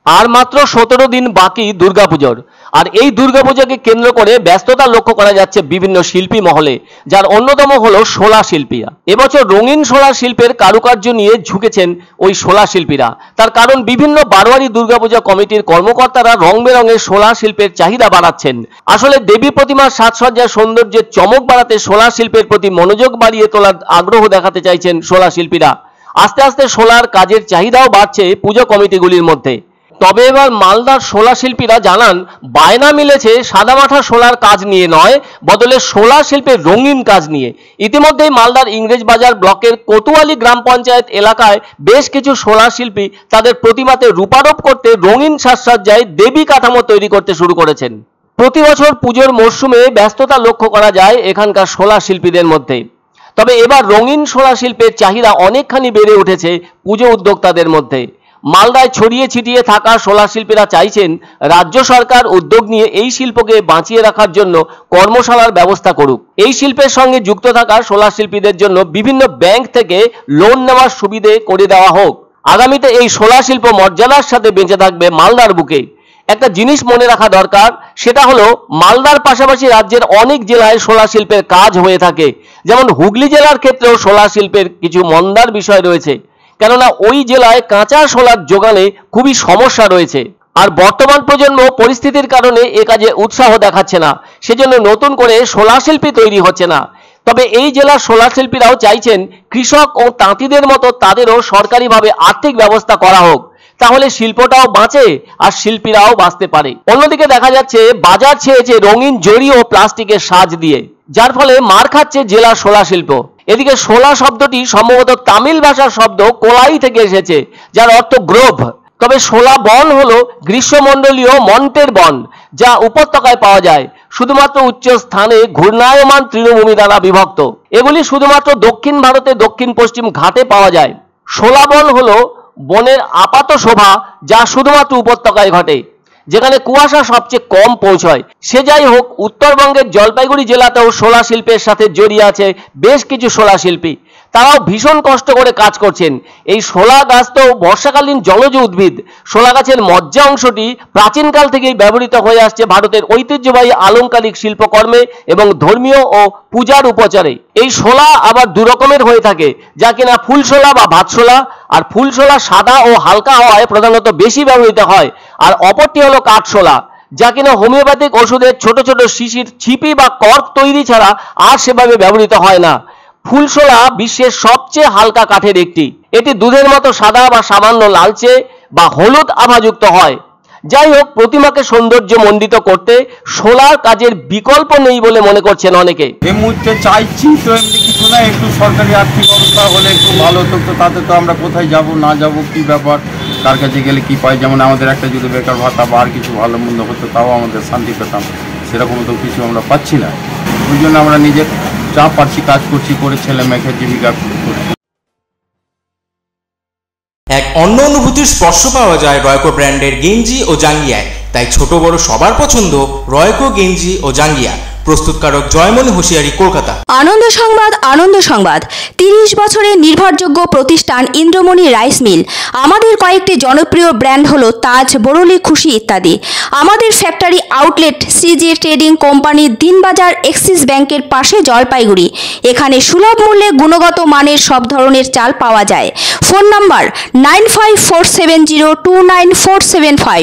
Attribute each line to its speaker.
Speaker 1: আর মাত্র 17 দিন বাকি দুর্গাপুজোর। আর এই দুর্গাপূজাকে কেন্দ্র করে ব্যস্ততা লক্ষ্য করা যাচ্ছে বিভিন্ন শিল্পী মহলে, যার অন্যতম হলো শোলা শিল্পীরা। এবছর রঙিন শোলা শিল্পের কারুকার্য নিয়ে ঝুঁকেছেন ওই শোলা শিল্পীরা। তার কারণ বিভিন্ন বারোয়ারি দুর্গাপূজা কমিটির কর্মকর্তারা রং বেরঙের শোলা শিল্পের চাহিদা বাড়াচ্ছেন। আসলে দেবী প্রতিমার সাজসজ্জার সৌন্দর্যের চমক বাড়াতে শোলা শিল্পের প্রতি মনোযোগ বাড়িয়ে তোলার আগ্রহ দেখাতে চাইছেন শোলা শিল্পীরা। আস্তে আস্তে শোলার কাজের চাহিদাও বাড়ছে পুজো কমিটিগুলির মধ্যে। তবে এবার মালদার শোলা শিল্পীরা জানান, বায়না মিলেছে সাদামাঠা শোলার কাজ নিয়ে নয়, বদলে শোলা শিল্পের রঙিন কাজ নিয়ে। ইতিমধ্যেই মালদার ইংরেজবাজার ব্লকের কোতোয়ালি গ্রাম পঞ্চায়েত এলাকায় বেশ কিছু শোলা শিল্পী তাদের প্রতিমাতে রূপারোপ করতে রঙিন সাজসজ্জায় দেবী কাঠামো তৈরি করতে শুরু করেছেন। প্রতি বছর পুজোর মরশুমে ব্যস্ততা লক্ষ্য করা যায় এখানকার শোলা শিল্পীদের মধ্যে। তবে এবার রঙিন শোলা শিল্পের চাহিদা অনেকখানি বেড়ে উঠেছে পুজো উদ্যোক্তাদের মধ্যে। মালদায় ছড়িয়ে ছিটিয়ে থাকা শোলা শিল্পীরা চাইছেন রাজ্য সরকার উদ্যোগ নিয়ে এই শিল্পকে বাঁচিয়ে রাখার জন্য কর্মশালার ব্যবস্থা করুক। এই শিল্পের সঙ্গে যুক্ত থাকা শোলা শিল্পীদের জন্য বিভিন্ন ব্যাংক থেকে লোন নেওয়ার সুবিধে করে দেওয়া হোক। আগামীতে এই শোলা শিল্প মর্যাদার সাথে বেঁচে থাকবে মালদার বুকে। একটা জিনিস মনে রাখা দরকার, সেটা হলো মালদার পাশাপাশি রাজ্যের অনেক জেলায় শোলা শিল্পের কাজ হয়ে থাকে। যেমন হুগলি জেলার ক্ষেত্রেও শোলা শিল্পের কিছু মন্দার বিষয় রয়েছে, কেননা ওই জেলায় কাঁচা শোলার যোগানে খুবই সমস্যা রয়েছে। আর বর্তমান প্রজন্ম পরিস্থিতির কারণে এ কাজে উৎসাহ দেখাচ্ছে না, সেজন্য নতুন করে শোলা শিল্পী তৈরি হচ্ছে না। তবে এই জেলার শোলা শিল্পীরাও চাইছেন কৃষক ও তাঁতিদের মতো তাদেরও সরকারিভাবে আর্থিক ব্যবস্থা করা হোক, তাহলে শিল্পটাও বাঁচে আর শিল্পীরাও বাঁচতে পারে। অন্যদিকে দেখা যাচ্ছে বাজার ছেয়েছে রঙিন জরি ও প্লাস্টিকের সাজ দিয়ে, যার ফলে মার খাচ্ছে জেলার শোলা শিল্প। এদিকে শোলা শব্দটি সম্ভবত তামিল ভাষার শব্দ কোলাই থেকে এসেছে, যার অর্থ গ্রোভ। তবে শোলা বন হলো গ্রীষ্মমণ্ডলীয় মন্টের বন, যা উপত্যকায় পাওয়া যায়। শুধুমাত্র উচ্চ স্থানে ঘূর্ণায়মান তৃণভূমি দ্বারা বিভক্ত। এগুলি শুধুমাত্র দক্ষিণ ভারতে দক্ষিণ পশ্চিম ঘাটে পাওয়া যায়। শোলা বন হলো বনের আপাত শোভা, যা শুধুমাত্র উপত্যকায় ঘটে, যেখানে কুয়াশা সবচেয়ে কম পৌঁছয়। সে যাই হোক, উত্তরবঙ্গের জলপাইগুড়ি জেলাতেও শোলা শিল্পের সাথে জড়িয়ে আছে বেশ কিছু শোলা শিল্পী। তারাও ভীষণ কষ্ট করে কাজ করছেন। এই শোলা গাছ তো বর্ষাকালীন জলজ উদ্ভিদ। শোলা গাছের মজ্জা অংশটি প্রাচীনকাল থেকেই ব্যবহৃত হয়ে আসছে ভারতের ঐতিহ্যবাহী আলংকারিক শিল্পকর্মে এবং ধর্মীয় ও পূজার উপচারে। এই শোলা আবার দু রকমের হয়ে থাকে, যা কিনা ফুল শোলা বা ভাত শোলা। আর ফুল শোলা সাদা ও হালকা হওয়ায় প্রধানত বেশি ব্যবহৃত হয়। আর অপরটি হলো কাঠশোলা, যা কিনা হোমিওপ্যাথিক ওষুধের ছোট ছোট শিশির ছিপি বা কর্ক তৈরি ছাড়া আর সেভাবে ব্যবহৃত হয় না। ফুলশোলা বিশ্বের সবচেয়ে হালকা কাঠের একটি। এটি দুধের মতো সাদা বা সামান্য লালচে বা হলুদ আভাযুক্ত হয়। যাই হোক, প্রতিমাকে সৌন্দর্য মণ্ডিত করতে শোলার কাজের বিকল্প নেই বলে মনে করছেন অনেকে।
Speaker 2: এই মুহূর্তে চাইছি তো এমনি কিছু না, একটু সরকারি আর্থিক অবস্থা হলে একটু ভালো হতো। তো তাতে তো আমরা কোথায় যাব না যাব, কি ব্যাপার, কার কাছে গেলে কি পাই। যেমন আমাদের একটা যদি বেকার ভাতা বা আর কিছু ভালো মন্দ হতো, তাও আমাদের শান্তি পেতাম। সেরকম তো কিছু আমরা পাচ্ছি না। ওই জন্য আমরা নিজের যা পাচ্ছি কাজ করছি, করে ছেলে মেয়েকে জীবিকা করছি।
Speaker 3: এক অন্য অনুভূতির স্পর্শ পাওয়া যায় রয়কো ব্র্যান্ডের গেঞ্জি ও জাঙ্গিয়ায়। তাই ছোট বড় সবার পছন্দ রয়কো গেঞ্জি ও জাঙ্গিয়া। প্রস্তুতকারক জয়মনি হোশিয়ারি, কলকাতা।
Speaker 4: আনন্দ সংবাদ, আনন্দ সংবাদ। 30 বছরের নির্ভরযোগ্য প্রতিষ্ঠান ইন্দ্রমণি রাইস মিল। আমাদের কয়েকটি জনপ্রিয় ব্র্যান্ড হলো তাজ, বরলি, খুশি ইত্যাদি। আমাদের factory outlet CG trading company, Dinbazar, axis ব্যাংকের পাশে, জলপাইগুড়ি। এখানে সুলভ মূল্যে গুণগত মানের সব ধরনের চাল পাওয়া যায়। Phone number 9547029475।